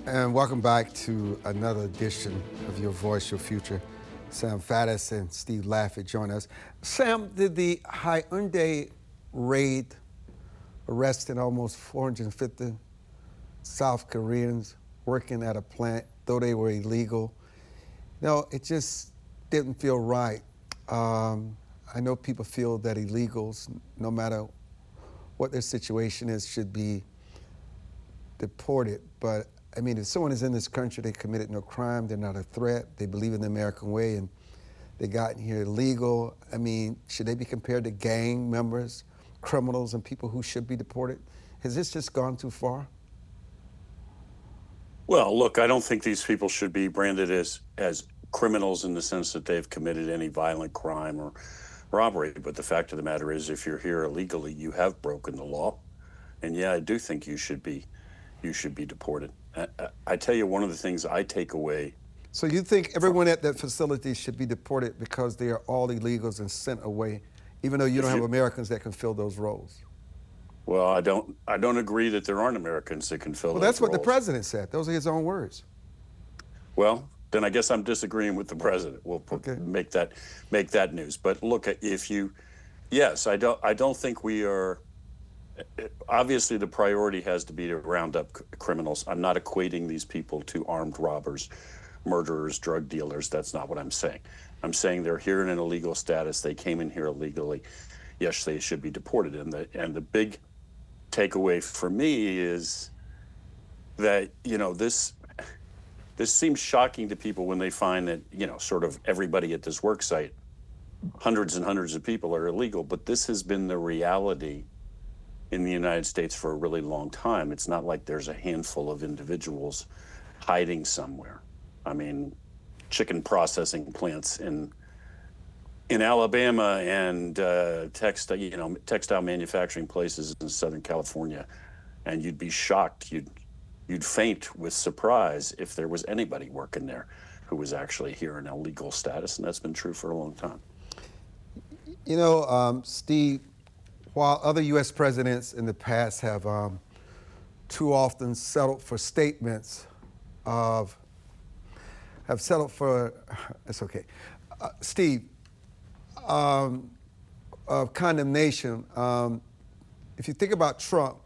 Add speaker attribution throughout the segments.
Speaker 1: And welcome back to another edition of Your Voice, Your Future. Sam Faddis and Steve Laffey join us. Sam, did the Hyundai raid arresting almost 450 South Koreans working at a plant, though they were illegal? No, it just didn't feel right. I know people feel that illegals, no matter what their situation is, should be deported. But I mean, if someone is in this country, they committed no crime, they're not a threat, they believe in the American way, and they got in here illegal. I mean, should they be compared to gang members, criminals, and people who should be deported? Has this just gone too far?
Speaker 2: Well, look, I don't think these people should be branded as criminals in the sense that they've committed any violent crime or robbery. But the fact of the matter is, if you're here illegally, you have broken the law. And yeah, I do think you should be deported. I tell you, one of the things I take away.
Speaker 1: So you think everyone at that facility should be deported because they are all illegals and sent away, even though you don't have Americans that can fill those roles?
Speaker 2: Well, I don't agree that there aren't Americans that can fill those roles.
Speaker 1: Well, that's what the president said. Those are his own words.
Speaker 2: Well, then I guess I'm disagreeing with the president. We'll make that news. But look, yes, I don't think we are. Obviously, the priority has to be to round up criminals. I'm not equating these people to armed robbers, murderers, drug dealers. That's not what I'm saying. I'm saying they're here in an illegal status. They came in here illegally. Yes, they should be deported. And the big takeaway for me is that, this seems shocking to people when they find that, sort of everybody at this work site, hundreds and hundreds of people are illegal. But this has been the reality in the United States for a really long time. It's not like there's a handful of individuals hiding somewhere. I mean, chicken processing plants in Alabama and textile manufacturing places in Southern California, and you'd be shocked, you'd faint with surprise if there was anybody working there who was actually here in illegal status, and that's been true for a long time.
Speaker 1: Steve, while other U.S. presidents in the past have too often settled for statements Steve, of condemnation, if you think about Trump,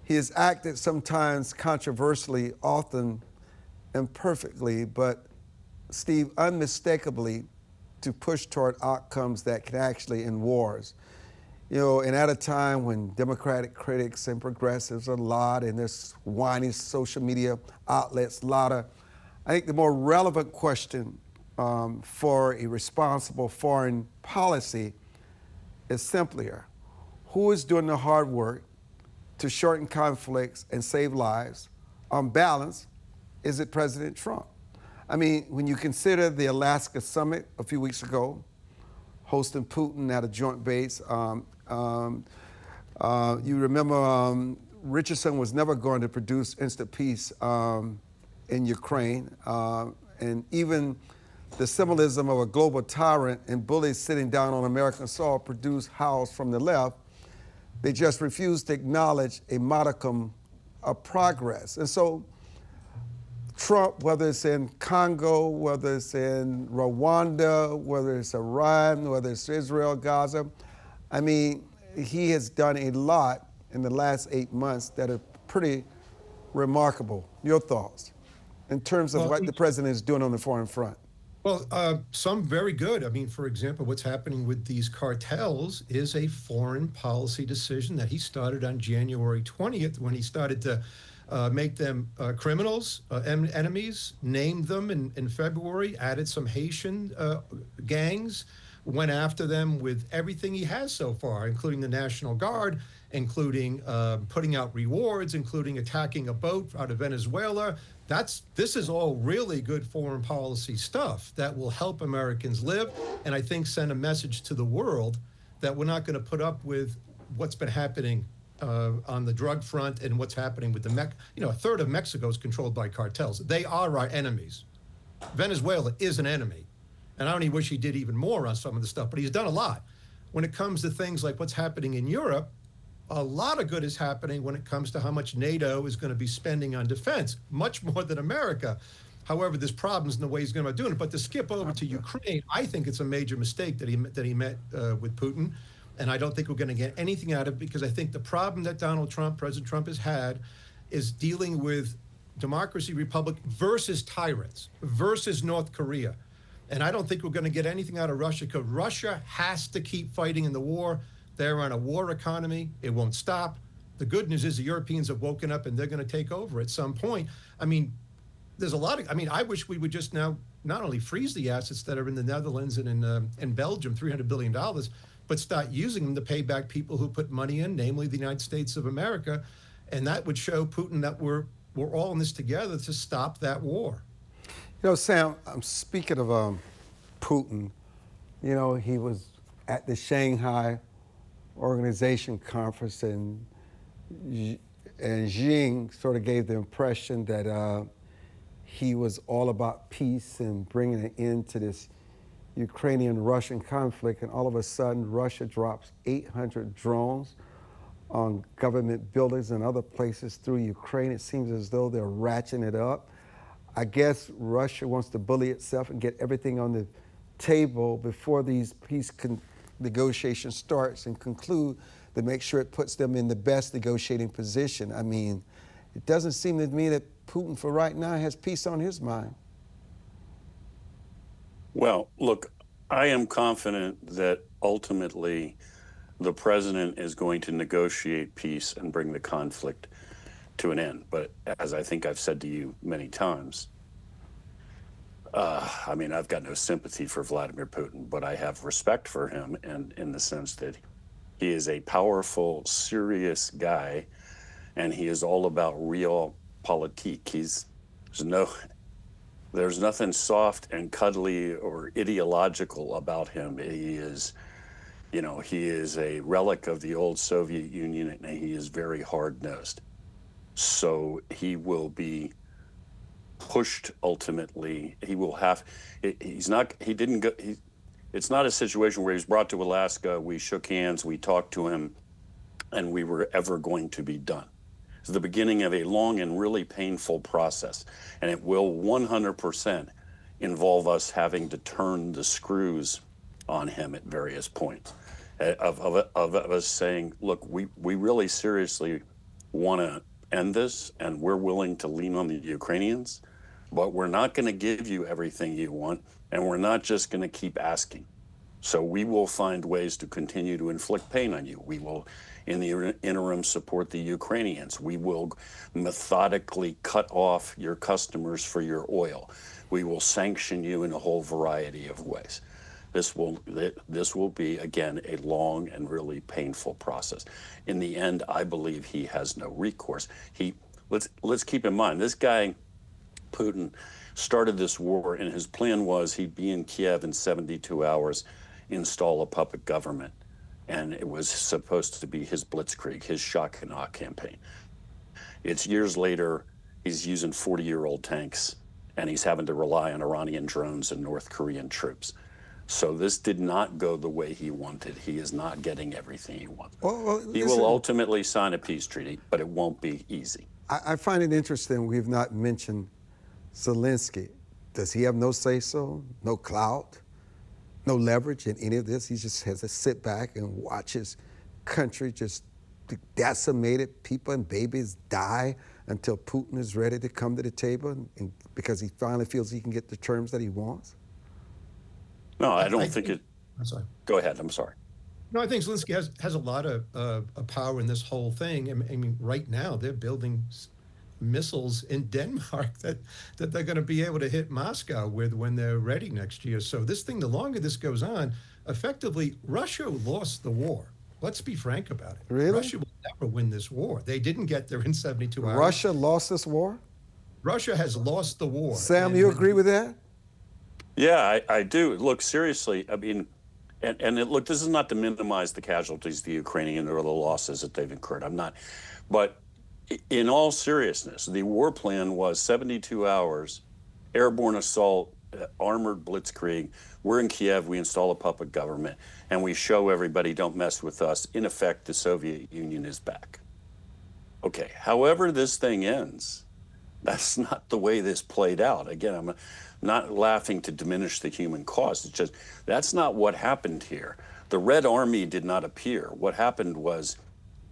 Speaker 1: he has acted sometimes controversially, often imperfectly, but Steve, unmistakably to push toward outcomes that can actually end wars. And at a time when Democratic critics and progressives are lauded and there's whiny social media outlets lauded, I think the more relevant question for a responsible foreign policy is simpler. Who is doing the hard work to shorten conflicts and save lives? On balance, is it President Trump? I mean, when you consider the Alaska summit a few weeks ago, hosting Putin at a joint base, you remember Richardson was never going to produce instant peace in Ukraine, and even the symbolism of a global tyrant and bullies sitting down on American soil produced howls from the left. They just refused to acknowledge a modicum of progress. And so Trump, whether it's in Congo, whether it's in Rwanda, whether it's Iran, whether it's Israel, Gaza, I mean, he has done a lot in the last 8 months that are pretty remarkable. Your thoughts in terms of what the president is doing on the foreign front?
Speaker 3: Well, some very good. I mean, for example, what's happening with these cartels is a foreign policy decision that he started on January 20th when he started to make them criminals, enemies, named them in February, added some Haitian gangs, went after them with everything he has so far, including the National Guard, including putting out rewards, including attacking a boat out of Venezuela. This is all really good foreign policy stuff that will help Americans live, and I think send a message to the world that we're not going to put up with what's been happening on the drug front and what's happening with a third of Mexico is controlled by cartels. They are our enemies. Venezuela is an enemy, and I only wish he did even more on some of the stuff, but he's done a lot. When it comes to things like what's happening in Europe, A lot of good is happening when it comes to how much NATO is going to be spending on defense, much more than America. However, there's problems in the way he's going to do it. But to skip over to Ukraine, I think it's a major mistake that he met with Putin. And I don't think we're going to get anything out of it, because I think the problem that President Trump has had, is dealing with democracy, republic versus tyrants, versus North Korea. And I don't think we're going to get anything out of Russia, because Russia has to keep fighting in the war. They're on a war economy. It won't stop. The good news is the Europeans have woken up and they're going to take over at some point. I mean, there's a lot of, I wish we would just now not only freeze the assets that are in the Netherlands and in Belgium, $300 billion, but start using them to pay back people who put money in, namely the United States of America. And that would show Putin that we're all in this together to stop that war.
Speaker 1: You know, Sam, I'm speaking of Putin. You know, he was at the Shanghai Organization Conference, and Xi sort of gave the impression that he was all about peace and bringing an end to this Ukrainian-Russian conflict, and all of a sudden Russia drops 800 drones on government buildings and other places through Ukraine. It seems as though they're ratcheting it up. I guess Russia wants to bully itself and get everything on the table before these peace negotiations starts and conclude, to make sure it puts them in the best negotiating position. I mean, it doesn't seem to me that Putin for right now has peace on his mind.
Speaker 2: Well, look, I am confident that ultimately the president is going to negotiate peace and bring the conflict to an end. But as I think I've said to you many times, I've got no sympathy for Vladimir Putin, but I have respect for him, and in the sense that he is a powerful, serious guy, and he is all about realpolitik. There's nothing soft and cuddly or ideological about him. He is a relic of the old Soviet Union, and he is very hard-nosed. So he will be pushed ultimately. It's not a situation where he's brought to Alaska, we shook hands, we talked to him, and we were ever going to be done. It's the beginning of a long and really painful process, and it will 100% involve us having to turn the screws on him at various points. Of us saying, look, we really seriously want to end this, and we're willing to lean on the Ukrainians, but we're not going to give you everything you want, and we're not just going to keep asking. So we will find ways to continue to inflict pain on you. We will, in the interim, support the Ukrainians. We will methodically cut off your customers for your oil. We will sanction you in a whole variety of ways. This will be, again, a long and really painful process. In the end, I believe he has no recourse. Let's keep in mind, this guy, Putin, started this war, and his plan was he'd be in Kiev in 72 hours, install a puppet government. And it was supposed to be his blitzkrieg, his shock and awe campaign. It's years later, he's using 40-year-old tanks, and he's having to rely on Iranian drones and North Korean troops. So this did not go the way he wanted. He is not getting everything he wanted. He will ultimately sign a peace treaty, but it won't be easy.
Speaker 1: I find it interesting we've not mentioned Zelensky. Does he have no say-so, no clout, no leverage in any of this? He just has to sit back and watch his country just decimated, people and babies die until Putin is ready to come to the table, and because he finally feels he can get the terms that he wants?
Speaker 2: No, I don't think it.
Speaker 3: I'm sorry.
Speaker 2: Go ahead. I'm sorry.
Speaker 3: No, I think Zelensky has a lot of power in this whole thing. I mean, right now they're building missiles in Denmark that they're going to be able to hit Moscow with when they're ready next year. So this thing, the longer this goes on, effectively, Russia lost the war. Let's be frank about it.
Speaker 1: Really?
Speaker 3: Russia will never win this war. They didn't get there in 72 hours.
Speaker 1: Russia lost this war?
Speaker 3: Russia has lost the war.
Speaker 1: Sam, you agree with that?
Speaker 2: Yeah, I do. Look, seriously, I mean, look, this is not to minimize the casualties of the Ukrainian or the losses that they've incurred. I'm not. But in all seriousness, the war plan was 72 hours, airborne assault armored blitzkrieg. We're in Kiev, we install a puppet government, and we show everybody, don't mess with us. In effect, the Soviet Union is back. Okay, however this thing ends, that's not the way this played out. Again, I'm not laughing to diminish the human cost. It's just, that's not what happened here. The Red Army did not appear. What happened was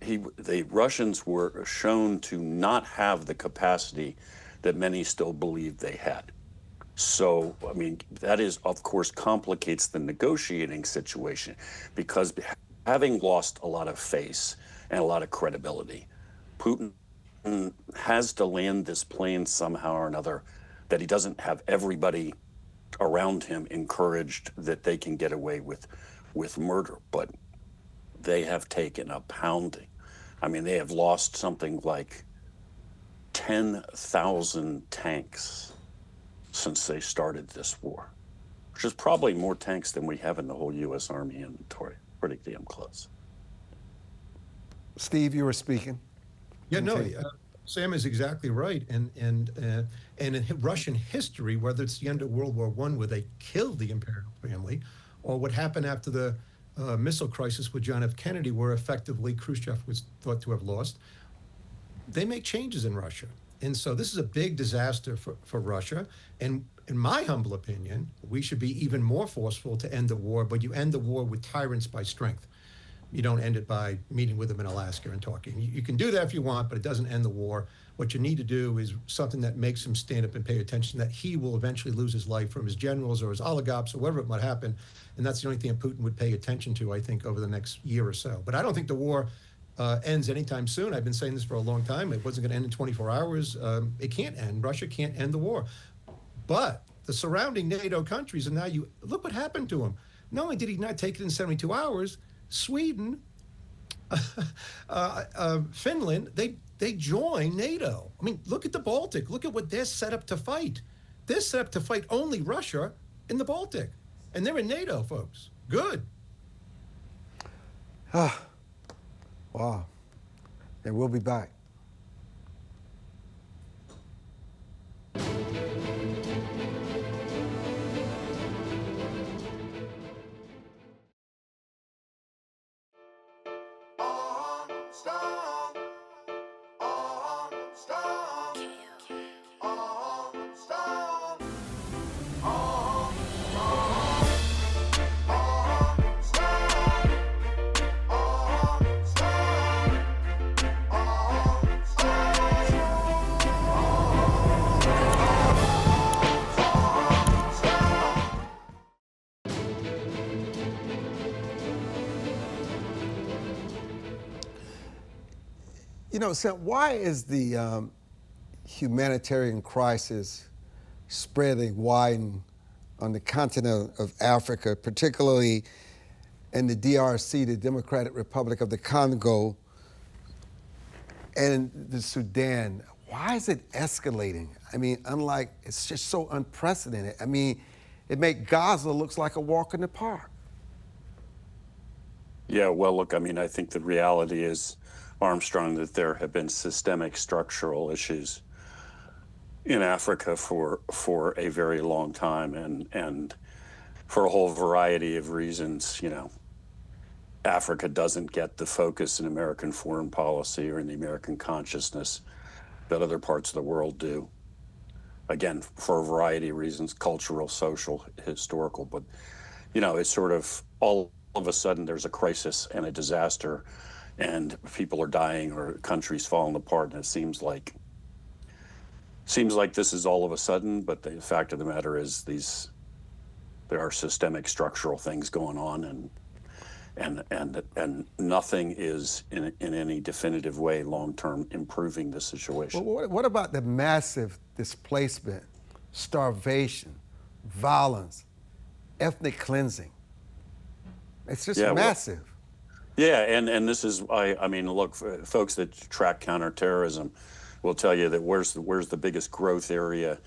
Speaker 2: the Russians were shown to not have the capacity that many still believed they had. So, I mean, that is, of course, complicates the negotiating situation, because having lost a lot of face and a lot of credibility, Putin has to land this plane somehow or another, that he doesn't have everybody around him encouraged that they can get away with murder. But they have taken a pounding. I mean, they have lost something like 10,000 tanks since they started this war, which is probably more tanks than we have in the whole U.S. Army inventory. Pretty damn close.
Speaker 1: Steve, you were speaking.
Speaker 3: Yeah, no, Sam is exactly right. And in Russian history, whether it's the end of World War I, where they killed the imperial family, or what happened after the missile crisis with John F. Kennedy, where effectively Khrushchev was thought to have lost, they make changes in Russia. And so this is a big disaster for Russia. And in my humble opinion, we should be even more forceful to end the war, but you end the war with tyrants by strength. You don't end it by meeting with them in Alaska and talking. You can do that if you want, but it doesn't end the war. What you need to do is something that makes him stand up and pay attention, that he will eventually lose his life from his generals or his oligarchs or whatever it might happen. And that's the only thing that Putin would pay attention to, I think, over the next year or so. But I don't think the war ends anytime soon. I've been saying this for a long time. It wasn't going to end in 24 hours. It can't end. Russia can't end the war. But the surrounding NATO countries, and now you look what happened to him. Not only did he not take it in 72 hours, Sweden, Finland, they joined NATO. I mean, look at the Baltic. Look at what they're set up to fight. They're set up to fight only Russia in the Baltic. And they're in NATO, folks. Good.
Speaker 1: Wow. And we'll be back. You know, Sam, why is the humanitarian crisis spreading, widening on the continent of Africa, particularly in the DRC, the Democratic Republic of the Congo, and the Sudan? Why is it escalating? I mean, it's just so unprecedented. I mean, it makes Gaza looks like a walk in the park.
Speaker 2: Yeah, well, look, I mean, I think the reality is, Armstrong, that there have been systemic structural issues in Africa for a very long time, and for a whole variety of reasons. You know, Africa doesn't get the focus in American foreign policy or in the American consciousness that other parts of the world do. Again, for a variety of reasons, cultural, social, historical, but, you know, it's sort of all of a sudden there's a crisis and a disaster, and people are dying or countries falling apart, and it seems like this is all of a sudden. But the fact of the matter is, there are systemic structural things going on, and nothing is in any definitive way long-term improving the situation.
Speaker 1: Well, what about the massive displacement, starvation, violence, ethnic cleansing? It's just massive.
Speaker 2: Yeah, and this is, I mean, look, folks that track counterterrorism will tell you that where's the biggest growth area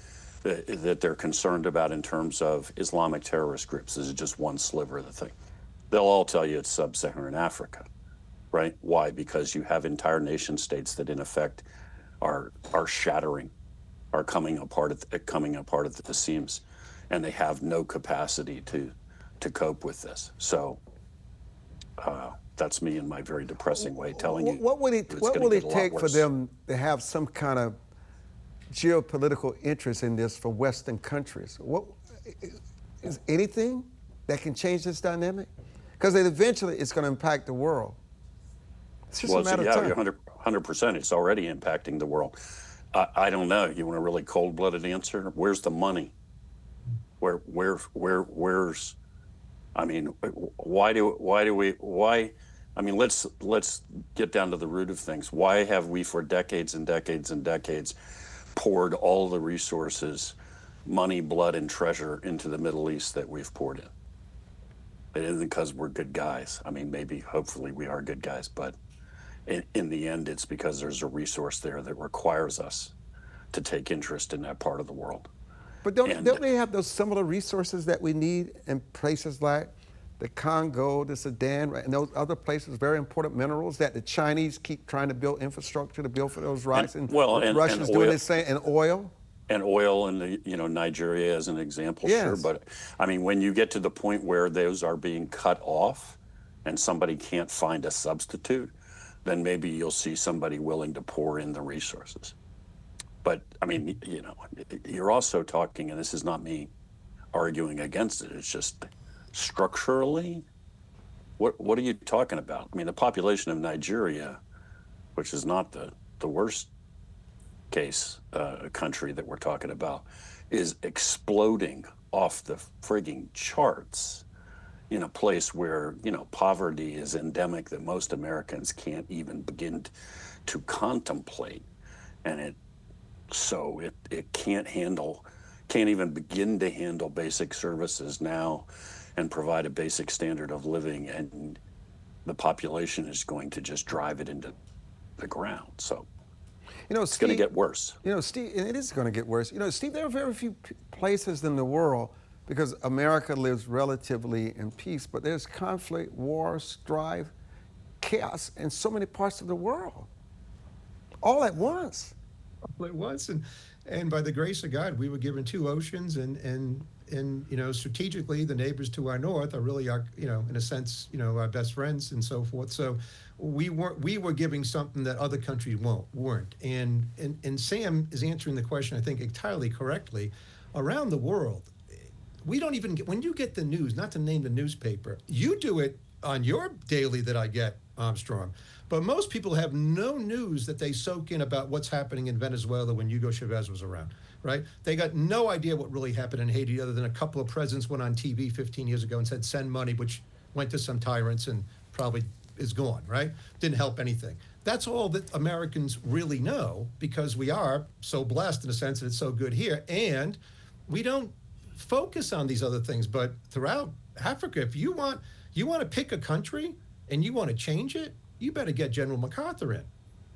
Speaker 2: that they're concerned about in terms of Islamic terrorist groups. This is just one sliver of the thing. They'll all tell you it's sub-Saharan Africa, right? Why? Because you have entire nation states that in effect are shattering, are coming apart at the seams. and they have no capacity to cope with this. So that's me in my very depressing way telling you.
Speaker 1: What would it take for them to have some kind of geopolitical interest in this for Western countries? What is anything that can change this dynamic? Because eventually it's going to impact the world. It's just a matter of time.
Speaker 2: 100%. It's already impacting the world. I don't know. You want a really cold-blooded answer? Where's the money? Where's? I mean, why? I mean, let's get down to the root of things. Why have we, for decades and decades and decades, poured all the resources, money, blood, and treasure into the Middle East that we've poured in? It isn't because we're good guys. I mean, maybe, hopefully, we are good guys, but in the end, it's because there's a resource there that requires us to take interest in that part of the world.
Speaker 1: But don't they have those similar resources that we need in places like the Congo, the Sudan, and those other places, very important minerals that the Chinese keep trying to build infrastructure to build for those rights, and Russians doing the same, and oil?
Speaker 2: And oil in Nigeria as an example,
Speaker 1: yes.
Speaker 2: Sure. But I mean, when you get to the point where those are being cut off and somebody can't find a substitute, then maybe you'll see somebody willing to pour in the resources. But I mean, you're also talking, and this is not me arguing against it, it's just structurally, what are you talking about? I mean, the population of Nigeria, which is not the worst case country that we're talking about, is exploding off the frigging charts in a place where, poverty is endemic that most Americans can't even begin to contemplate. And it can't even begin to handle basic services now and provide a basic standard of living, and the population is going to just drive it into the ground. So it's going to get worse.
Speaker 1: Steve, and it is going to get worse. Steve, there are very few places in the world, because America lives relatively in peace, but there's conflict, war, strife, chaos in so many parts of the world, all at once.
Speaker 3: All at once, and by the grace of God, we were given two oceans, and strategically, the neighbors to our north are really our, in a sense, our best friends and so forth. So we were giving something that other countries weren't. And Sam is answering the question, I think, entirely correctly. Around the world, we don't even get, when you get the news, not to name the newspaper, you do it on your daily that I get, Armstrong. But most people have no news that they soak in about what's happening in Venezuela when Hugo Chavez was around, right? They got no idea what really happened in Haiti, other than a couple of presidents went on TV 15 years ago and said, send money, which went to some tyrants and probably is gone, right? Didn't help anything. That's all that Americans really know, because we are so blessed in a sense that it's so good here. And we don't focus on these other things. But throughout Africa, if you want to pick a country and you want to change it, you better get General MacArthur in.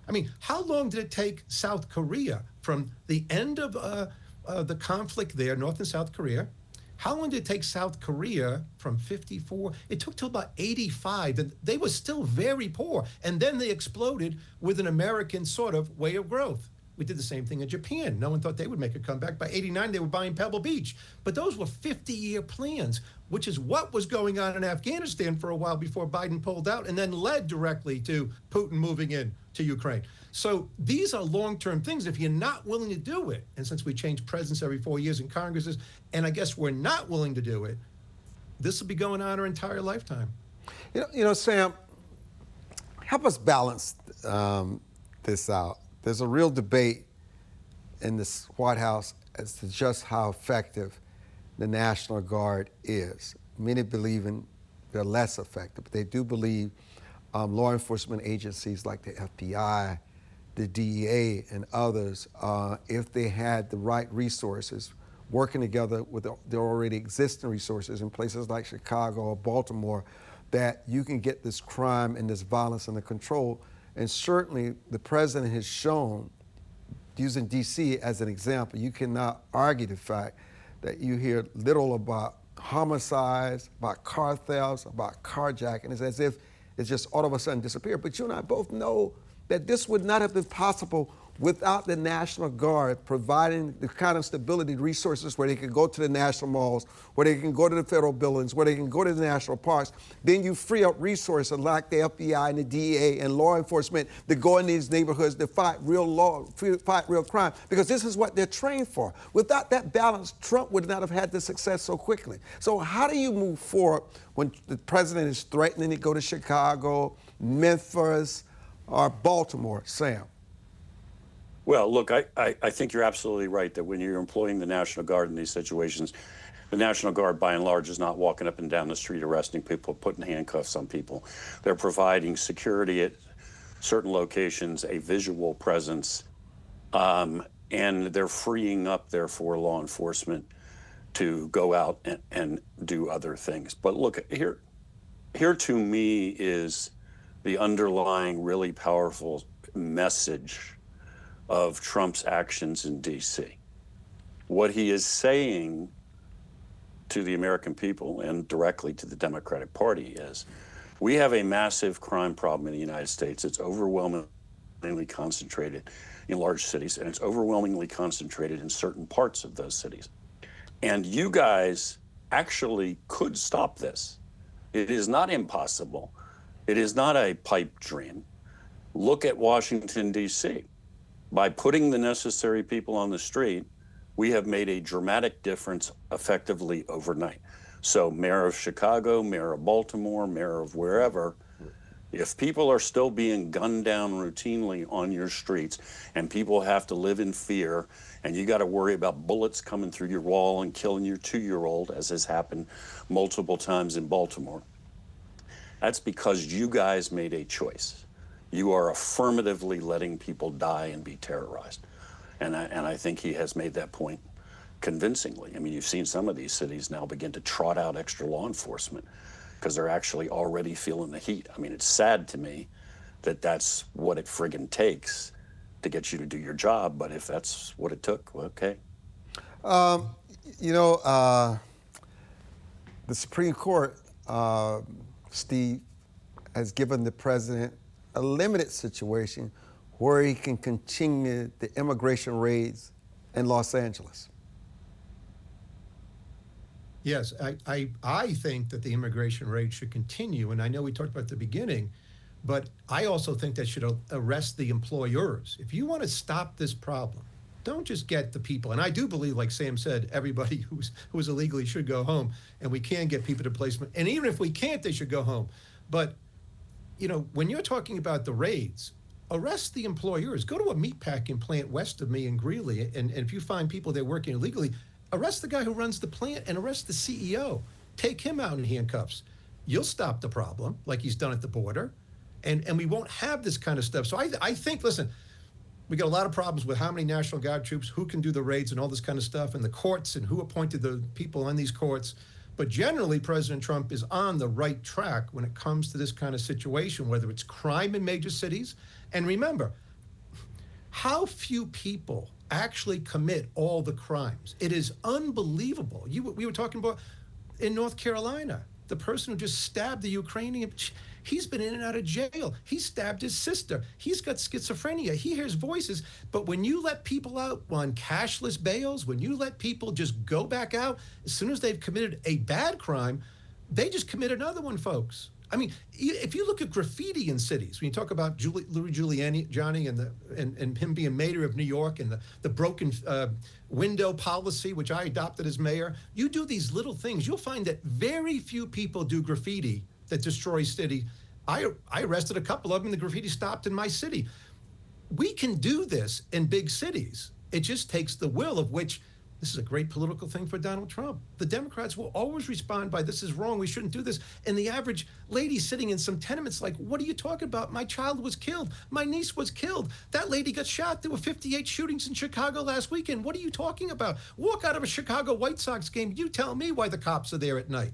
Speaker 3: I mean, how long did it take South Korea from the end of the conflict there, North and South Korea? How long did it take South Korea from 54? It took till about 85. And they were still very poor. And then they exploded with an American sort of way of growth. We did the same thing in Japan. No one thought they would make a comeback. By 89, they were buying Pebble Beach. But those were 50-year plans, which is what was going on in Afghanistan for a while before Biden pulled out, and then led directly to Putin moving in to Ukraine. So these are long-term things. If you're not willing to do it, and since we change presidents every 4 years in Congresses, and I guess we're not willing to do it, this will be going on our entire lifetime.
Speaker 1: Sam, help us balance this out. There's a real debate in this White House as to just how effective the National Guard is. Many believe they're less effective, but they do believe law enforcement agencies like the FBI, the DEA, and others, if they had the right resources, working together with their already existing resources in places like Chicago or Baltimore, that you can get this crime and this violence under control. And certainly the president has shown, using D.C. as an example, you cannot argue the fact that you hear little about homicides, about car thefts, about carjacking. It's as if it's just all of a sudden disappeared. But you and I both know that this would not have been possible without the National Guard providing the kind of stability resources where they can go to the national malls, where they can go to the federal buildings, where they can go to the national parks, then you free up resources like the FBI and the DEA and law enforcement to go in these neighborhoods to fight fight real crime, because this is what they're trained for. Without that balance, Trump would not have had the success so quickly. So how do you move forward when the president is threatening to go to Chicago, Memphis, or Baltimore, Sam?
Speaker 2: Well, look, I think you're absolutely right that when you're employing the National Guard in these situations, the National Guard, by and large, is not walking up and down the street arresting people, putting handcuffs on people. They're providing security at certain locations, a visual presence, and they're freeing up, therefore, law enforcement to go out and do other things. But look, here to me is the underlying really powerful message of Trump's actions in D.C. What he is saying to the American people and directly to the Democratic Party is, we have a massive crime problem in the United States. It's overwhelmingly concentrated in large cities, and it's overwhelmingly concentrated in certain parts of those cities. And you guys actually could stop this. It is not impossible. It is not a pipe dream. Look at Washington, D.C. By putting the necessary people on the street, we have made a dramatic difference effectively overnight. So mayor of Chicago, mayor of Baltimore, mayor of wherever, if people are still being gunned down routinely on your streets and people have to live in fear and you got to worry about bullets coming through your wall and killing your 2-year-old, as has happened multiple times in Baltimore, that's because you guys made a choice. You are affirmatively letting people die and be terrorized. And I think he has made that point convincingly. I mean, you've seen some of these cities now begin to trot out extra law enforcement because they're actually already feeling the heat. I mean, it's sad to me that that's what it friggin' takes to get you to do your job, but if that's what it took, well, okay.
Speaker 1: You know, the Supreme Court, Steve, has given the president a limited situation where he can continue the immigration raids in Los Angeles.
Speaker 3: Yes, I think that the immigration raid should continue, and I know we talked about at the beginning, but I also think that should arrest the employers. If you want to stop this problem, don't just get the people. And I do believe, like Sam said, everybody who's illegally should go home, and we can get people to placement. And even if we can't, they should go home. But you know, when you're talking about the raids, arrest the employers. Go to a meatpacking plant west of me in Greeley, and if you find people there working illegally, arrest the guy who runs the plant and arrest the CEO. Take him out in handcuffs. You'll stop the problem, like he's done at the border, and we won't have this kind of stuff. So I think, listen, we got a lot of problems with how many National Guard troops, who can do the raids and all this kind of stuff, and the courts and who appointed the people on these courts. But generally, President Trump is on the right track when it comes to this kind of situation, whether it's crime in major cities. And remember, how few people actually commit all the crimes. It is unbelievable. We were talking about in North Carolina, the person who just stabbed the Ukrainian, he's been in and out of jail. He stabbed his sister. He's got schizophrenia. He hears voices. But when you let people out on cashless bails, when you let people just go back out, as soon as they've committed a bad crime, they just commit another one, folks. I mean, if you look at graffiti in cities, when you talk about Louis Giuliani and him being mayor of New York and the broken window policy, which I adopted as mayor, you do these little things. You'll find that very few people do graffiti that destroys city. I arrested a couple of them, and the graffiti stopped in my city. We can do this in big cities. It just takes the will, of which this is a great political thing for Donald Trump. The Democrats will always respond by, this is wrong, we shouldn't do this. And the average lady sitting in some tenements like, what are you talking about? My child was killed. My niece was killed. That lady got shot. There were 58 shootings in Chicago last weekend. What are you talking about? Walk out of a Chicago White Sox game. You tell me why the cops are there at night.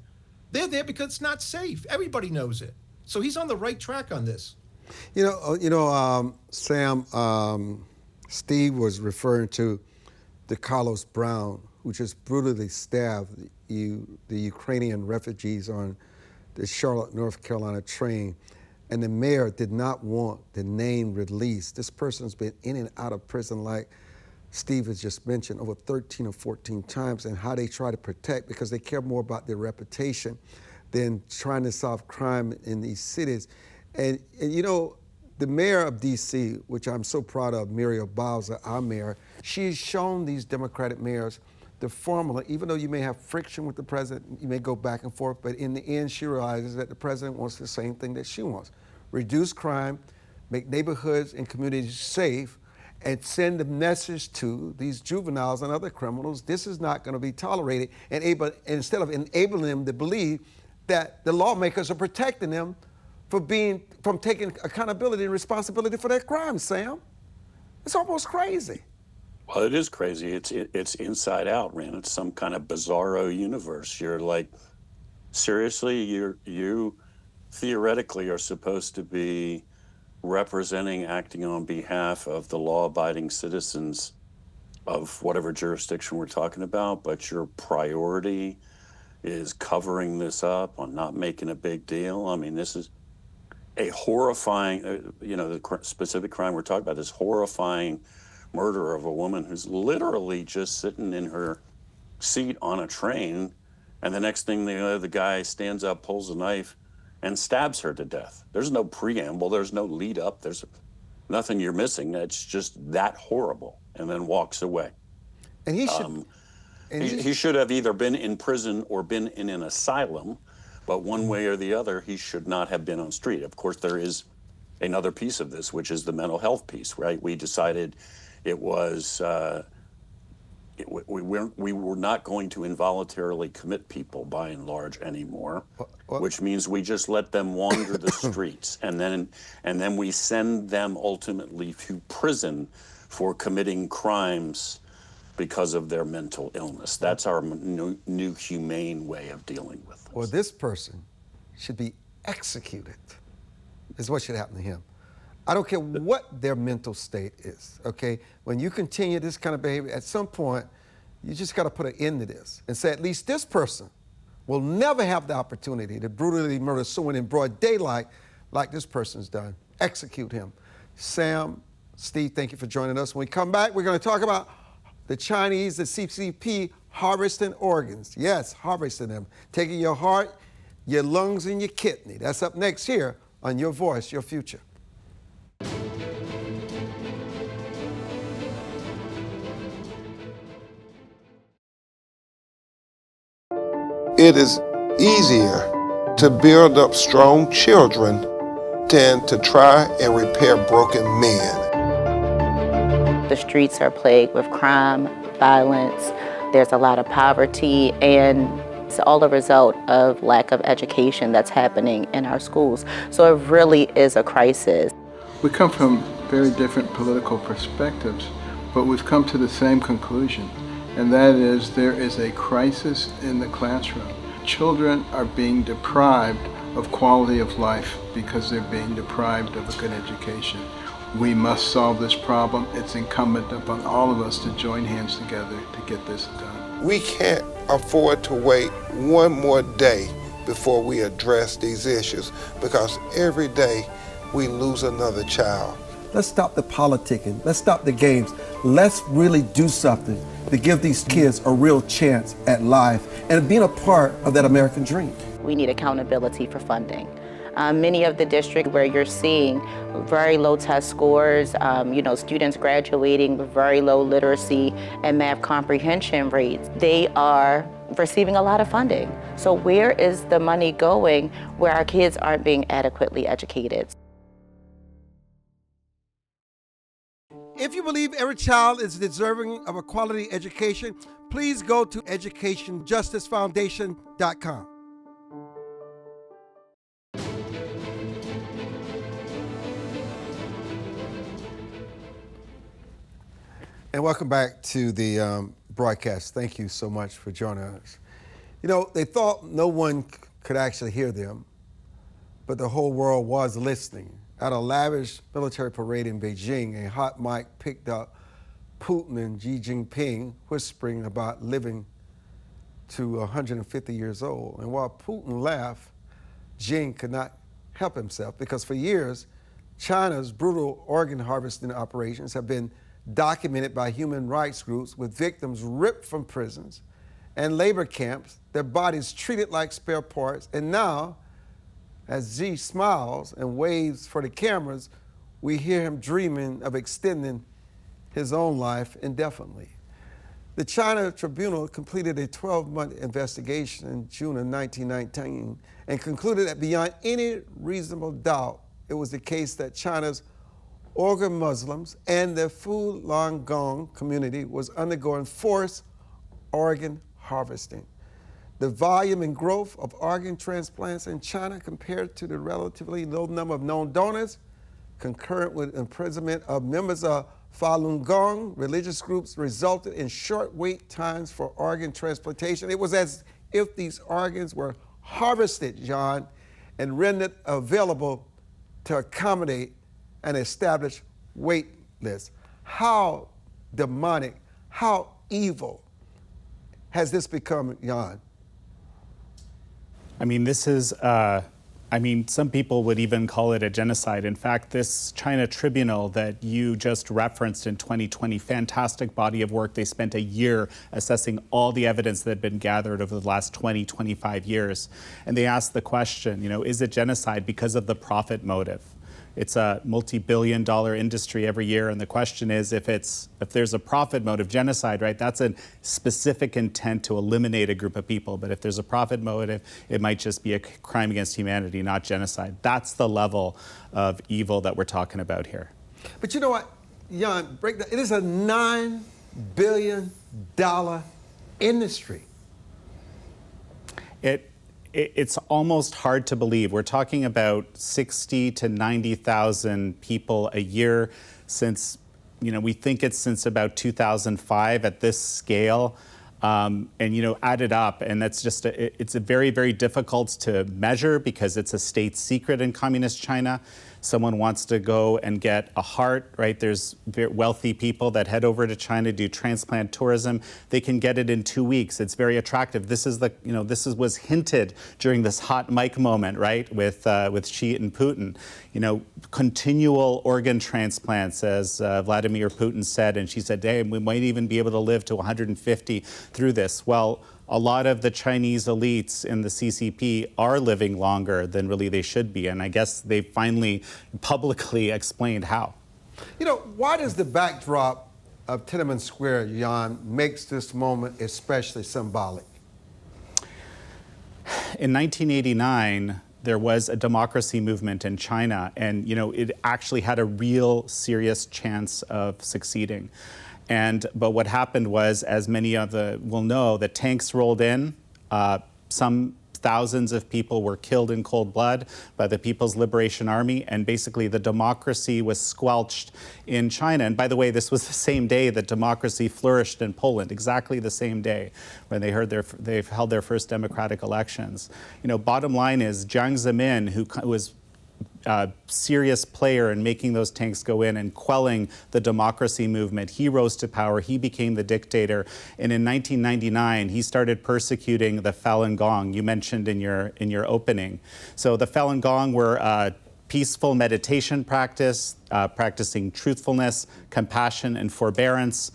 Speaker 3: They're there because it's not safe. Everybody knows it. So he's on the right track on this.
Speaker 1: Sam, Steve was referring to the Carlos Brown, who just brutally stabbed the Ukrainian refugees on the Charlotte, North Carolina train. and the mayor did not want the name released. This person's been in and out of prison, like Steve has just mentioned, over 13 or 14 times, and how they try to protect, because they care more about their reputation than trying to solve crime in these cities. And you know, the mayor of DC, which I'm so proud of, Muriel Bowser, our mayor, she's shown these Democratic mayors the formula. Even though you may have friction with the president, you may go back and forth, but in the end, she realizes that the president wants the same thing that she wants: reduce crime, make neighborhoods and communities safe, and send the message to these juveniles and other criminals: this is not going to be tolerated, and instead of enabling them to believe that the lawmakers are protecting them from taking accountability and responsibility for their crimes. Sam, it's almost crazy.
Speaker 2: Well, it is crazy. It's inside out, man. It's some kind of bizarro universe. You're like, seriously, you theoretically are supposed to be representing, acting on behalf of the law-abiding citizens of whatever jurisdiction we're talking about, but your priority is covering this up, on not making a big deal. I mean, this is a horrifying, the specific crime we're talking about, this horrifying murder of a woman who's literally just sitting in her seat on a train, and the next thing the guy stands up, pulls a knife, and stabs her to death. There's no preamble, there's no lead up, there's nothing you're missing. It's just that horrible, and then walks away.
Speaker 1: And he should.
Speaker 2: He should have either been in prison or been in an asylum, but one way or the other, he should not have been on street. Of course, there is another piece of this, which is the mental health piece, right? We decided it was, we were not going to involuntarily commit people by and large anymore, which means we just let them wander the streets, and then we send them ultimately to prison for committing crimes because of their mental illness. That's our new humane way of dealing with this.
Speaker 1: Well, this person should be executed, is what should happen to him. I don't care what their mental state is, okay? When you continue this kind of behavior, at some point, you just gotta put an end to this and say, at least this person will never have the opportunity to brutally murder someone in broad daylight like this person's done. Execute him. Sam, Steve, thank you for joining us. When we come back, we're gonna talk about the Chinese, the CCP, harvesting organs. Yes, harvesting them. Taking your heart, your lungs, and your kidney. That's up next here on Your Voice, Your Future.
Speaker 4: It is easier to build up strong children than to try and repair broken men.
Speaker 5: The streets are plagued with crime, violence. There's a lot of poverty, and it's all a result of lack of education that's happening in our schools. So it really is a crisis.
Speaker 6: We come from very different political perspectives, but we've come to the same conclusion, and that is there is a crisis in the classroom. Children are being deprived of quality of life because they're being deprived of a good education. We must solve this problem. It's incumbent upon all of us to join hands together to get this done.
Speaker 4: We can't afford to wait one more day before we address these issues, because every day we lose another child.
Speaker 1: Let's stop the politicking. Let's stop the games. Let's really do something to give these kids a real chance at life and being a part of that American dream.
Speaker 5: We need accountability for funding. Many of the districts where you're seeing very low test scores, students graduating with very low literacy and math comprehension rates, they are receiving a lot of funding. So where is the money going where our kids aren't being adequately educated?
Speaker 1: If you believe every child is deserving of a quality education, please go to educationjusticefoundation.com. And welcome back to the broadcast. Thank you so much for joining us. You know, they thought no one could actually hear them, but the whole world was listening. At a lavish military parade in Beijing, a hot mic picked up Putin and Xi Jinping whispering about living to 150 years old. And while Putin laughed, Xi could not help himself because for years, China's brutal organ harvesting operations have been documented by human rights groups with victims ripped from prisons and labor camps, their bodies treated like spare parts. And now, as Xi smiles and waves for the cameras, we hear him dreaming of extending his own life indefinitely. The China Tribunal completed a 12-month investigation in June of 1919 and concluded that beyond any reasonable doubt, it was the case that China's Uyghur Muslims and the Falun Gong community was undergoing forced organ harvesting. The volume and growth of organ transplants in China compared to the relatively low number of known donors, concurrent with imprisonment of members of Falun Gong religious groups, resulted in short wait times for organ transplantation. It was as if these organs were harvested, John, and rendered available to accommodate an established wait list. How demonic, how evil has this become, Jan?
Speaker 7: I mean, this is, some people would even call it a genocide. In fact, this China Tribunal that you just referenced in 2020, fantastic body of work. They spent a year assessing all the evidence that had been gathered over the last 20, 25 years. And they asked the question, is it genocide because of the profit motive? It's a multi-billion-dollar industry every year, and the question is if there's a profit motive, genocide, right? That's a specific intent to eliminate a group of people. But if there's a profit motive, it might just be a crime against humanity, not genocide. That's the level of evil that we're talking about here.
Speaker 1: But you know what, Jan, break that. It is a $9 billion industry.
Speaker 7: It's almost hard to believe. We're talking about 60 to 90,000 people a year since, we think it's since about 2005 at this scale. And, add it up, and that's just, it's a very, very difficult to measure because it's a state secret in communist China. Someone wants to go and get a heart, right? There's very wealthy people that head over to China, do transplant tourism. They can get it in 2 weeks. It's very attractive. This is was hinted during this hot mic moment, right? With Xi and Putin. Continual organ transplants, as Vladimir Putin said, and she said, hey, we might even be able to live to 150 through this. Well, a lot of the Chinese elites in the CCP are living longer than really they should be, and I guess they finally publicly explained how.
Speaker 1: Why does the backdrop of Tiananmen Square, Jan, makes this moment especially symbolic?
Speaker 7: In 1989, there was a democracy movement in China, and it actually had a real serious chance of succeeding. But what happened was, as many of will know, the tanks rolled in. Some thousands of people were killed in cold blood by the People's Liberation Army, and basically the democracy was squelched in China. And by the way, this was the same day that democracy flourished in Poland, exactly the same day when they held their first democratic elections. Bottom line is Jiang Zemin, who was a serious player in making those tanks go in and quelling the democracy movement. He rose to power. He became the dictator. And in 1999, he started persecuting the Falun Gong you mentioned in your opening. So the Falun Gong were a peaceful meditation practice, practicing truthfulness, compassion, and forbearance.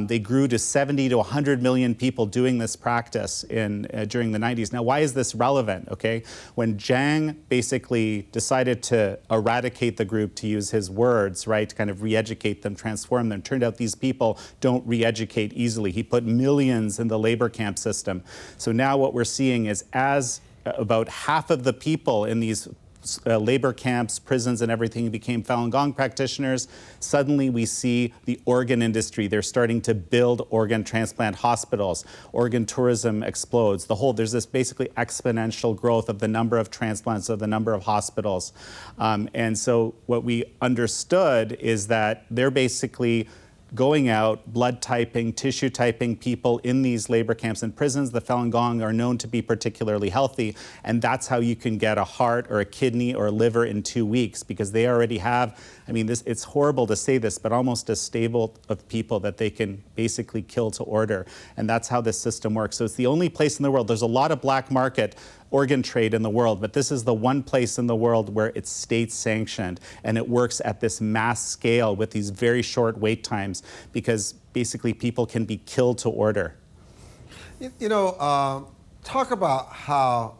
Speaker 7: They grew to 70 to 100 million people doing this practice during the 90s. Now, why is this relevant? Okay, when Jiang basically decided to eradicate the group, to use his words, right, to kind of re-educate them, transform them, turned out these people don't re-educate easily. He put millions in the labor camp system. So now what we're seeing is as about half of the people in these labor camps, prisons, and everything became Falun Gong practitioners, suddenly we see the organ industry. They're starting to build organ transplant hospitals. Organ tourism explodes. There's this basically exponential growth of the number of transplants, of the number of hospitals. And so what we understood is that they're basically going out, blood typing, tissue typing people in these labor camps and prisons. The Falun Gong are known to be particularly healthy, and that's how you can get a heart or a kidney or a liver in 2 weeks, because they already have, it's horrible to say this, but almost a stable of people that they can basically kill to order. And that's how this system works. So it's the only place in the world. There's a lot of black market organ trade in the world, but this is the one place in the world where it's state sanctioned and it works at this mass scale with these very short wait times because basically people can be killed to order.
Speaker 1: Talk about how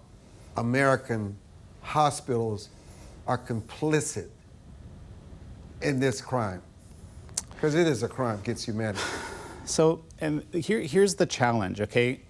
Speaker 1: American hospitals are complicit in this crime, because it is a crime against humanity.
Speaker 7: So, and here's the challenge, okay?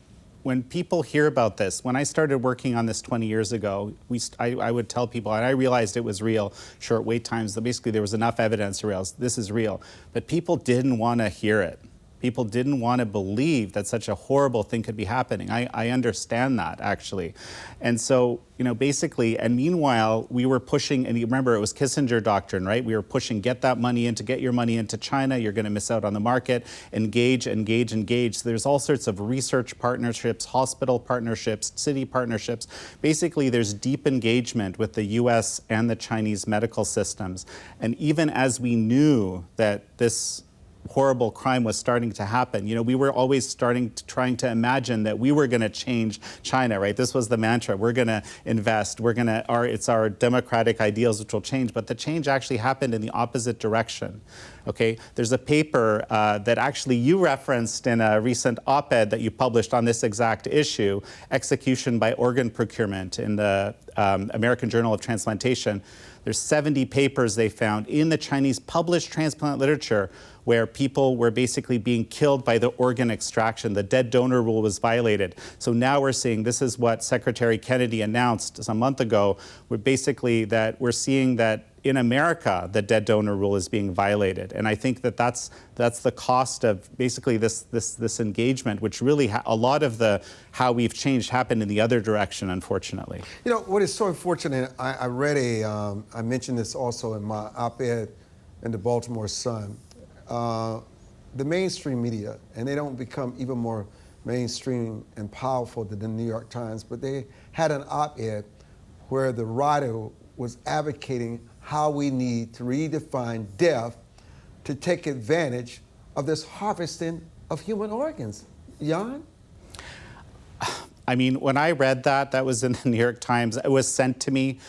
Speaker 7: When people hear about this, when I started working on this 20 years ago, I would tell people, and I realized it was real, short wait times, that basically there was enough evidence to realize this is real. But people didn't want to hear it. People didn't want to believe that such a horrible thing could be happening. I understand that, actually. And so, basically, and meanwhile, we were pushing, and you remember it was Kissinger doctrine, right? We were pushing, get your money into China, you're going to miss out on the market, engage. So there's all sorts of research partnerships, hospital partnerships, city partnerships. Basically, there's deep engagement with the US and the Chinese medical systems. And even as we knew that this horrible crime was starting to happen, we were always trying to imagine that we were going to change China, right? This was the mantra. We're going to invest. It's our democratic ideals which will change. But the change actually happened in the opposite direction. Okay, there's a paper that actually you referenced in a recent op-ed that you published on this exact issue, Execution by Organ Procurement, in the American Journal of Transplantation. There's 70 papers they found in the Chinese published transplant literature where people were basically being killed by the organ extraction. The dead donor rule was violated. So now we're seeing, this is what Secretary Kennedy announced a month ago, we're seeing that in America, the dead donor rule is being violated. And I think that that's the cost of basically this engagement, which really a lot of how we've changed happened in the other direction, unfortunately.
Speaker 1: What is so unfortunate, I read I mentioned this also in my op-ed in the Baltimore Sun. The mainstream media, and they don't become even more mainstream and powerful than the New York Times, but they had an op-ed where the writer was advocating how we need to redefine death to take advantage of this harvesting of human organs. Jan?
Speaker 7: I mean, when I read that was in the New York Times. It was sent to me.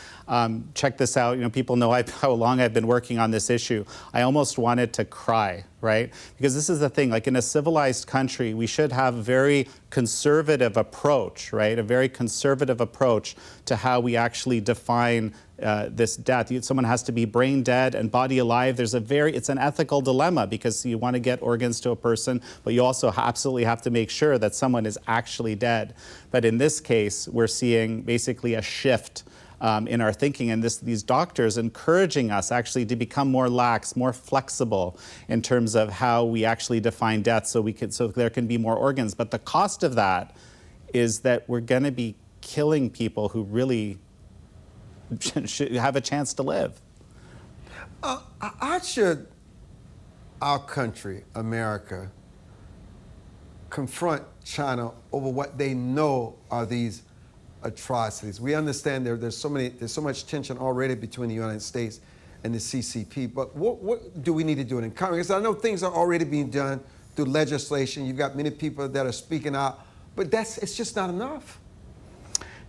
Speaker 7: Check this out. People know how long I've been working on this issue. I almost wanted to cry, right? Because this is the thing, like in a civilized country, we should have a very conservative approach, right? A very conservative approach to how we actually define this death. Someone has to be brain dead and body alive. It's an ethical dilemma because you want to get organs to a person, but you also absolutely have to make sure that someone is actually dead. But in this case, we're seeing basically a shift in our thinking, and these doctors encouraging us actually to become more lax, more flexible in terms of how we actually define death, so there can be more organs. But the cost of that is that we're going to be killing people who really should have a chance to live.
Speaker 1: How should our country, America, confront China over what they know are these atrocities? We understand there's so much tension already between the United States and the CCP, but what do we need to do in Congress? I know things are already being done through legislation. You've got many people that are speaking out, but it's just not enough.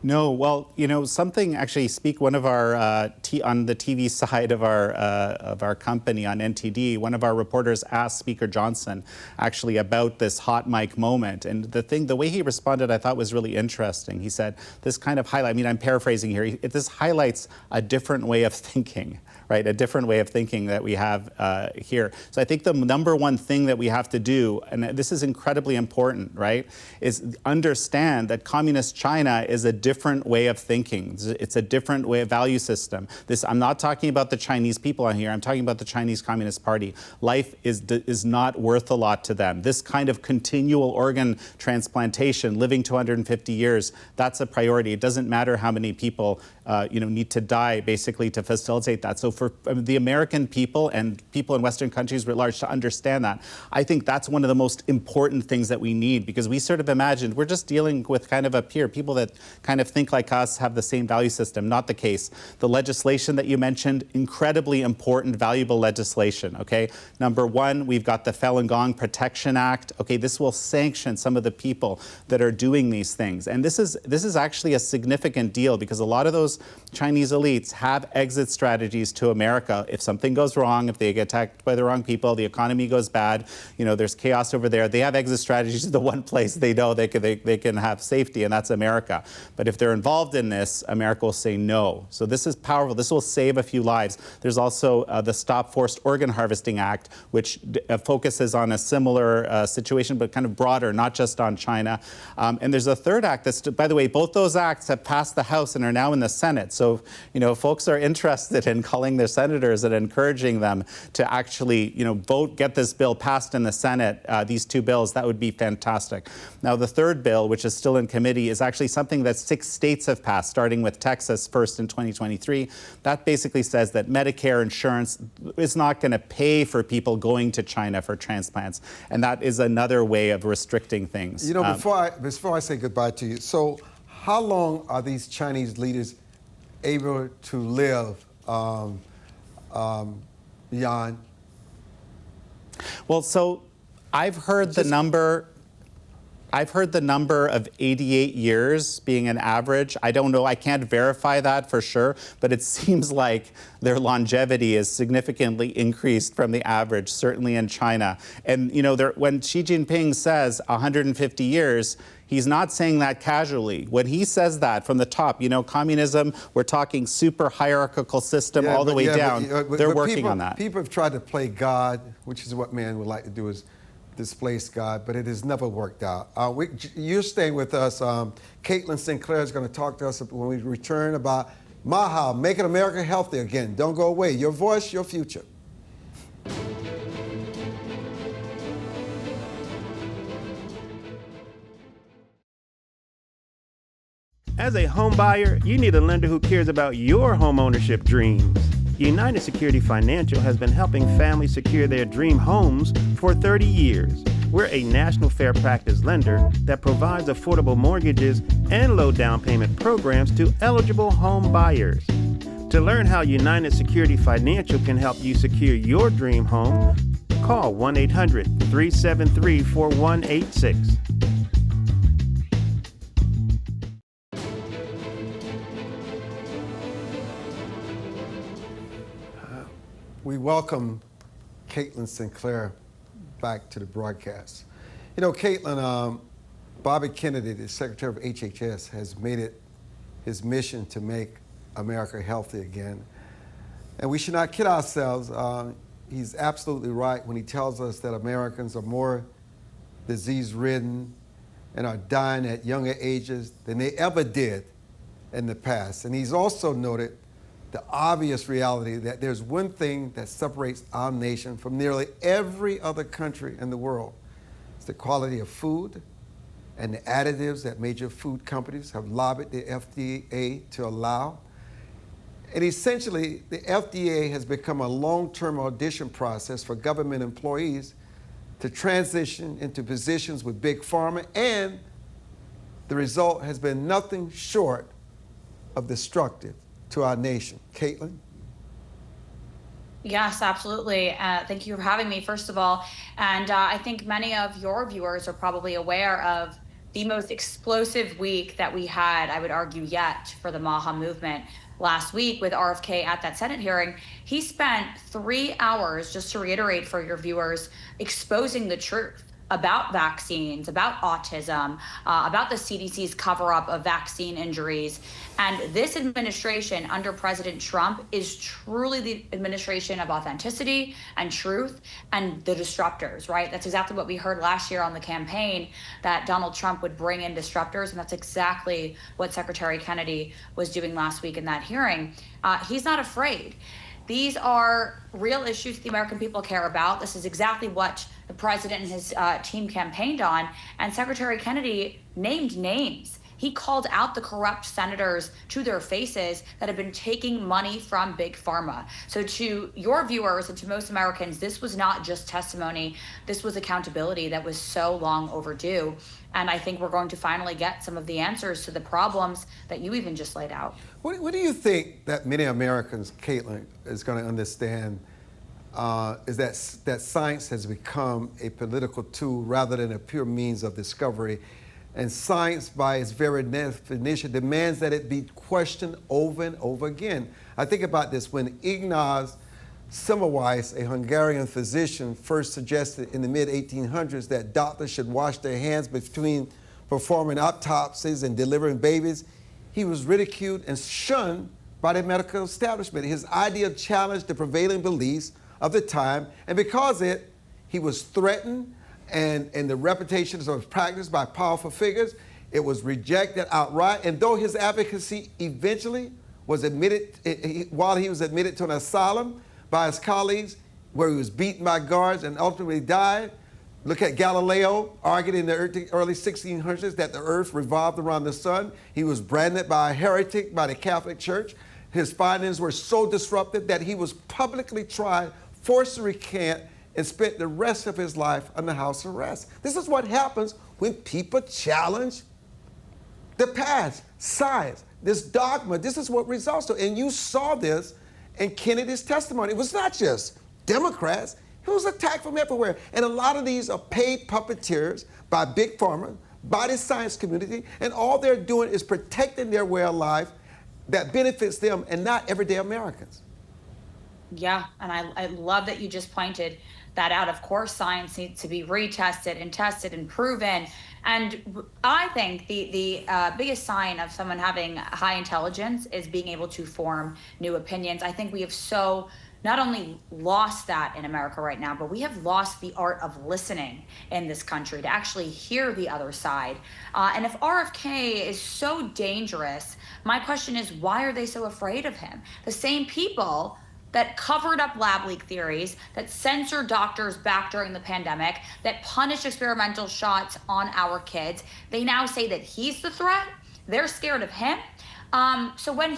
Speaker 7: No, well, something actually one of our on the TV side of our company on NTD, one of our reporters asked Speaker Johnson actually about this hot mic moment, and the way he responded I thought was really interesting. He said this kind of I'm paraphrasing here. This highlights a different way of thinking. Right, a different way of thinking that we have here. So I think the number one thing that we have to do, and this is incredibly important, right, is understand that communist China is a different way of thinking. It's a different way of value system. I'm not talking about the Chinese people on here. I'm talking about the Chinese Communist Party. Life is not worth a lot to them. This kind of continual organ transplantation, living to 150 years, that's a priority. It doesn't matter how many people need to die basically to facilitate that. So for the American people and people in Western countries writ large to understand that, I think that's one of the most important things that we need, because we sort of imagined we're just dealing with kind of a peer, people that kind of think like us, have the same value system. Not the case. The legislation that you mentioned, incredibly important, valuable legislation, okay? Number one, we've got the Falun Gong Protection Act. Okay, this will sanction some of the people that are doing these things. And this is actually a significant deal, because a lot of those Chinese elites have exit strategies to America. If something goes wrong, if they get attacked by the wrong people, the economy goes bad, there's chaos over there, they have exit strategies to the one place they know they can have safety, and that's America. But if they're involved in this, America will say no. So this is powerful. This will save a few lives. There's also the Stop Forced Organ Harvesting Act, which focuses on a similar situation, but kind of broader, not just on China. And there's a third act that's, by the way, both those acts have passed the House and are now in the Senate. So, folks are interested in calling their senators and encouraging them to actually, vote, get this bill passed in the Senate, these two bills. That would be fantastic. Now, the third bill, which is still in committee, is actually something that 6 states have passed, starting with Texas first in 2023. That basically says that Medicare insurance is not going to pay for people going to China for transplants. And that is another way of restricting things.
Speaker 1: Before I say goodbye to you, so how long are these Chinese leaders able to live, Jan?
Speaker 7: Well, so I've heard the number of 88 years being an average. I don't know, I can't verify that for sure, but it seems like their longevity is significantly increased from the average, certainly in China. And when Xi Jinping says 150 years, he's not saying that casually. When he says that from the top, communism, we're talking super hierarchical system all the way down. They're working on that.
Speaker 1: People have tried to play God, which is what man would like to do, is displace God, but it has never worked out. You're staying with us. Caitlin Sinclair is going to talk to us when we return about MAHA, Making America Healthy Again. Don't go away. Your voice, your future.
Speaker 8: As a home buyer, you need a lender who cares about your home ownership dreams. United Security Financial has been helping families secure their dream homes for 30 years. We're a national fair practice lender that provides affordable mortgages and low down payment programs to eligible home buyers. To learn how United Security Financial can help you secure your dream home, call 1-800-373-4186.
Speaker 1: We welcome Caitlin Sinclair back to the broadcast. Caitlin, Bobby Kennedy, the Secretary of HHS, has made it his mission to make America healthy again. And we should not kid ourselves. He's absolutely right when he tells us that Americans are more disease-ridden and are dying at younger ages than they ever did in the past. And he's also noted the obvious reality that there's one thing that separates our nation from nearly every other country in the world. It's the quality of food and the additives that major food companies have lobbied the FDA to allow. And essentially, the FDA has become a long-term audition process for government employees to transition into positions with Big Pharma, and the result has been nothing short of destructive to our nation. Caitlin?
Speaker 9: Yes, absolutely. Thank you for having me, first of all. And I think many of your viewers are probably aware of the most explosive week that we had, I would argue, yet for the MAHA movement. Last week with RFK at that Senate hearing, he spent 3 hours, just to reiterate for your viewers, exposing the truth about vaccines, about autism, about the CDC's cover-up of vaccine injuries. And this administration under President Trump is truly the administration of authenticity and truth and the disruptors, right? That's exactly what we heard last year on the campaign, that Donald Trump would bring in disruptors, and that's exactly what Secretary Kennedy was doing last week in that hearing. He's not afraid. These are real issues the American people care about. This is exactly what the president and his team campaigned on. And Secretary Kennedy named names He called out the corrupt senators to their faces that have been taking money from Big Pharma. So to your viewers and to most Americans, this was not just testimony. This was accountability that was so long overdue. And I think we're going to finally get some of the answers to the problems that you even just laid out.
Speaker 1: What do you think that many Americans, Caitlin, is going to understand is that science has become a political tool rather than a pure means of discovery. And science, by its very definition, demands that it be questioned over and over again. I think about this when Ignaz Semmelweis, a Hungarian physician, first suggested in the mid-1800s that doctors should wash their hands between performing autopsies and delivering babies. He was ridiculed and shunned by the medical establishment. His idea challenged the prevailing beliefs of the time, and because of it, he was threatened, and the reputations of his practice by powerful figures. It was rejected outright, and though his advocacy eventually was admitted, while he was admitted to an asylum by his colleagues, where he was beaten by guards and ultimately died. Look at Galileo, argued in the early 1600s that the earth revolved around the sun. He was branded by a heretic by the Catholic Church. His findings were so disruptive that he was publicly tried, forced to recant, and spent the rest of his life under house arrest. This is what happens when people challenge the past, science, this dogma. This is what results. And you saw this in Kennedy's testimony. It was not just Democrats. It was attacked from everywhere. And a lot of these are paid puppeteers by Big Pharma, by the science community, and all they're doing is protecting their way of life that benefits them and not everyday Americans.
Speaker 9: Yeah, and I love that you just pointed that out. Of course, science needs to be retested and tested and proven. And I think the biggest sign of someone having high intelligence is being able to form new opinions. I think we have so not only lost that in America right now, but we have lost the art of listening in this country to actually hear the other side. And if RFK is so dangerous, my question is, why are they so afraid of him? The same people that covered up lab leak theories, that censored doctors back during the pandemic, that punished experimental shots on our kids, they now say that he's the threat. They're scared of him. So when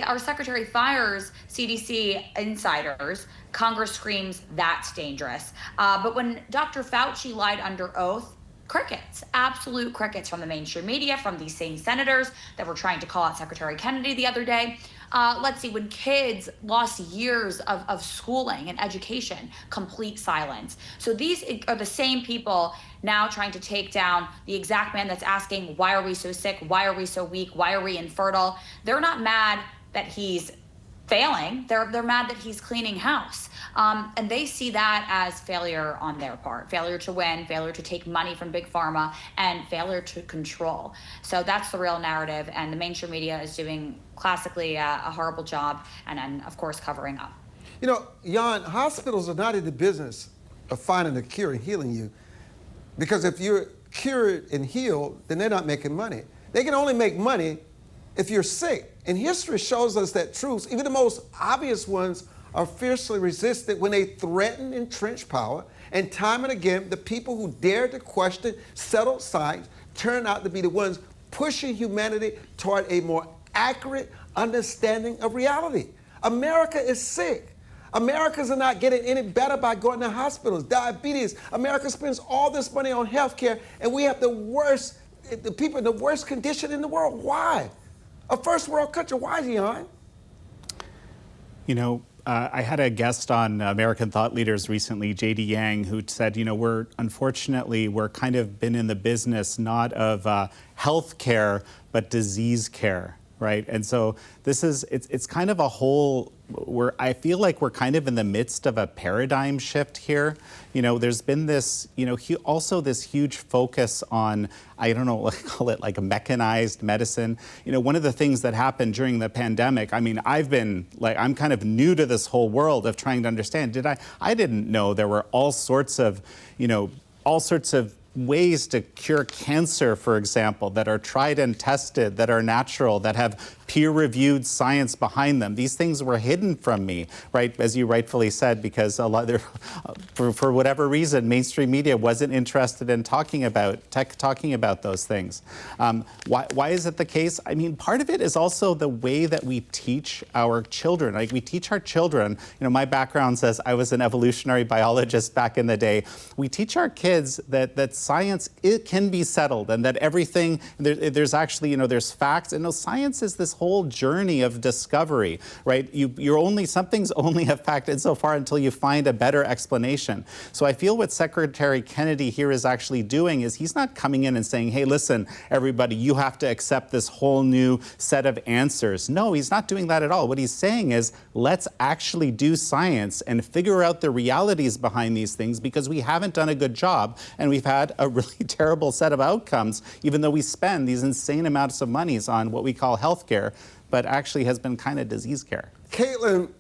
Speaker 9: our secretary, fires CDC insiders, Congress screams, that's dangerous. But when Dr. Fauci lied under oath, crickets, absolute crickets from the mainstream media, from these same senators that were trying to call out Secretary Kennedy the other day. Let's see, when kids lost years of schooling and education, complete silence. So these are the same people now trying to take down the exact man that's asking, why are we so sick? Why are we so weak? Why are we infertile? They're not mad that he's failing. They're mad that he's cleaning house. And they see that as failure on their part, failure to win, failure to take money from Big Pharma, and failure to control. So that's the real narrative. And the mainstream media is doing classically a horrible job, and of course, covering up.
Speaker 1: You know, Jan, hospitals are not in the business of finding a cure and healing you. Because if you're cured and healed, then they're not making money. They can only make money if you're sick. And history shows us that truths, even the most obvious ones, are fiercely resisted when they threaten entrenched power. And time and again, the people who dare to question settled science turn out to be the ones pushing humanity toward a more accurate understanding of reality. America is sick. Americans are not getting any better by going to hospitals. Diabetes. America spends all this money on health care, and we have the people in the worst condition in the world. Why? A first world country. Why, Jan?
Speaker 7: You know, I had a guest on American Thought Leaders recently, J.D. Yang, who said, you know, we're kind of been in the business not of health care, but disease care, right? And so it's kind of a whole, I feel like we're kind of in the midst of a paradigm shift here. You know, there's been this, you know, also this huge focus on, I don't know, let's call it like a mechanized medicine. You know, one of the things that happened during the pandemic, I mean, I'm kind of new to this whole world of trying to understand. I didn't know there were all sorts of ways to cure cancer, for example, that are tried and tested, that are natural, that have peer-reviewed science behind them. These things were hidden from me, right? As you rightfully said, because a lot for whatever reason, mainstream media wasn't interested in talking about those things. Why is it the case? I mean, part of it is also the way that we teach our children. Like, we teach our children, you know, my background says I was an evolutionary biologist back in the day. We teach our kids that science, it can be settled, and that everything, there's actually, you know, there's facts, and no, science is this whole journey of discovery, right? Some things only have fact insofar until you find a better explanation. So I feel what Secretary Kennedy here is actually doing is he's not coming in and saying, hey, listen, everybody, you have to accept this whole new set of answers. No, he's not doing that at all. What he's saying is, let's actually do science and figure out the realities behind these things, because we haven't done a good job, and we've had a really terrible set of outcomes, even though we spend these insane amounts of monies on what we call healthcare, but actually has been kind of disease care.
Speaker 1: Caitlin,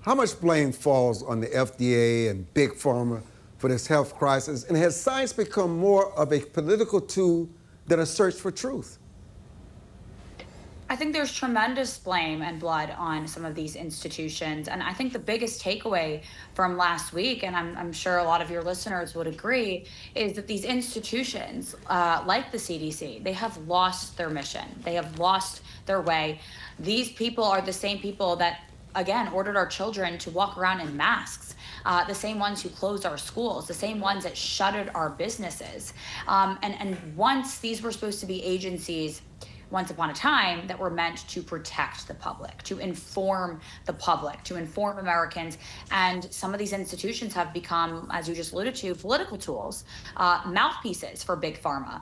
Speaker 1: how much blame falls on the FDA and Big Pharma for this health crisis? And has science become more of a political tool than a search for truth?
Speaker 9: I think there's tremendous blame and blood on some of these institutions. And I think the biggest takeaway from last week, and I'm sure a lot of your listeners would agree, is that these institutions, like the CDC, they have lost their mission. They have lost their way. These people are the same people that, again, ordered our children to walk around in masks. The same ones who closed our schools, the same ones that shuttered our businesses. And once these were supposed to be agencies, once upon a time, that were meant to protect the public, to inform the public, to inform Americans. And some of these institutions have become, as you just alluded to, political tools, mouthpieces for Big Pharma,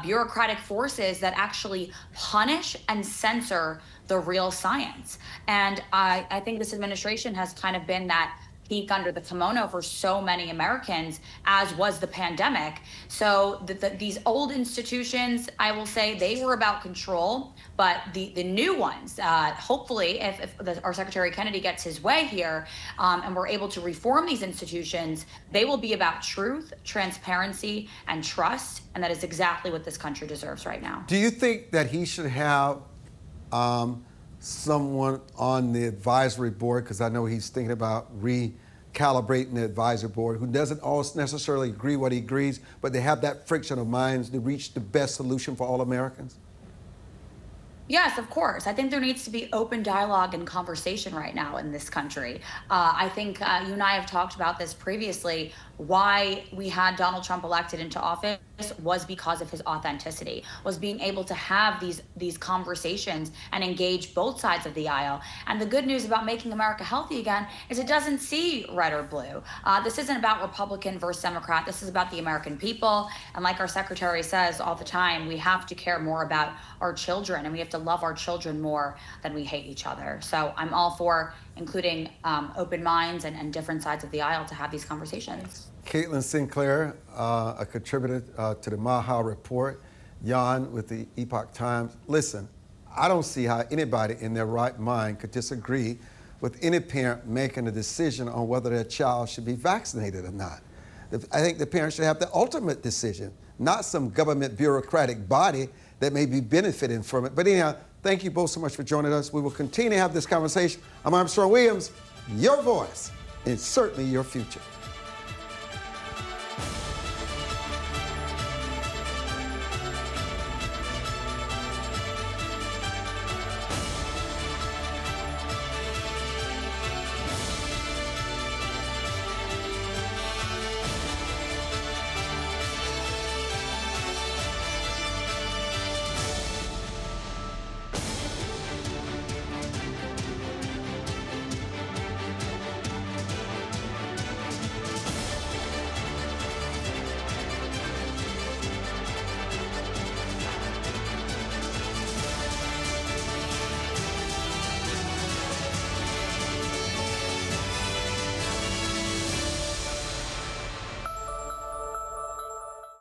Speaker 9: bureaucratic forces that actually punish and censor the real science. And I think this administration has kind of been that peek under the kimono for so many Americans, as was the pandemic. So these old institutions, I will say, they were about control, but the new ones, hopefully, if our Secretary Kennedy gets his way here, and we're able to reform these institutions, they will be about truth, transparency, and trust, and that is exactly what this country deserves right now.
Speaker 1: Do you think that he should have someone on the advisory board, because I know he's thinking about recalibrating the advisory board, who doesn't always necessarily agree what he agrees, but they have that friction of minds to reach the best solution for all Americans?
Speaker 9: Yes, of course. I think there needs to be open dialogue and conversation right now in this country. I think you and I have talked about this previously. Why we had Donald Trump elected into office was because of his authenticity, was being able to have these conversations and engage both sides of the aisle. And the good news about making America healthy again is it doesn't see red or blue. This isn't about Republican versus Democrat. This is about the American people. And like our secretary says all the time, we have to care more about our children, and we have to love our children more than we hate each other. So I'm all for including open minds and different sides of the aisle to have these conversations.
Speaker 1: Caitlin Sinclair, a contributor to the MAHA report, Jan with the Epoch Times. Listen, I don't see how anybody in their right mind could disagree with any parent making a decision on whether their child should be vaccinated or not. I think the parents should have the ultimate decision, not some government bureaucratic body that may be benefiting from it. But anyhow, thank you both so much for joining us. We will continue to have this conversation. I'm Armstrong Williams, your voice, and certainly your future.